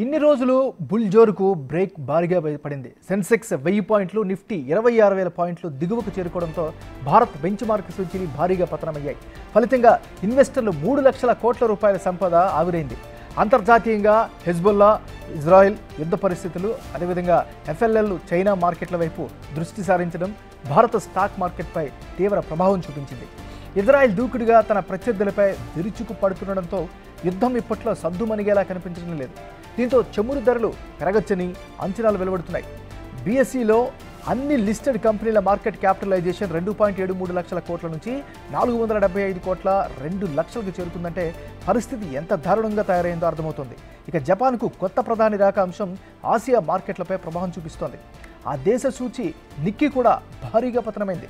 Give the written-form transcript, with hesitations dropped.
ఇన్ని రోజులు bull జోరుకు break భారీగా పడింది. సెన్సెక్స్ 1000 పాయింట్లు, నిఫ్టీ 26,000 పాయింట్లు దిగువకు చేరుకోవడంతో భారత్ బెంచ్ మార్క్ సూచీలు భారీగా పతనమయ్యాయి. ఫలితంగా ఇన్వెస్టర్లు 3 లక్షల కోట్ల రూపాయల సంపద ఆవిరైంది. అంతర్జాతీయంగా హెజ్బుల్లా, ఇజ్రాయెల్ యుద్ధ పరిస్థితులు, అదేవిధంగా ఎఫ్ఎల్ఎల్ చైనా మార్కెట్ల వైపు దృష్టి సారించడం భారత స్టాక్ మార్కెట్పై తీవ్ర ప్రభావం చూపించింది. ఇజ్రాయెల్ దూకుడుగా తన ప్రత్యర్థులపై విరుచుకు పడుతుండడంతో యుద్ధం ఇప్పట్లో సద్దుమణిగేలా కనిపించడం లేదు. దీంతో చమురు ధరలు పెరగచ్చని అంచనాలు వెలువడుతున్నాయి. బీఎస్ఈలో అన్ని లిస్టెడ్ కంపెనీల మార్కెట్ క్యాపిటలైజేషన్ 2.73 లక్షల కోట్ల నుంచి 475 కోట్ల 2 లక్షలకు చేరుకుందంటే పరిస్థితి ఎంత దారుణంగా తయారైందో అర్థమవుతోంది. ఇక జపాన్కు కొత్త ప్రధాని రాక అంశం ఆసియా మార్కెట్లపై ప్రభావం చూపిస్తోంది. ఆ దేశ సూచి నిక్కీ కూడా భారీగా పతనమైంది.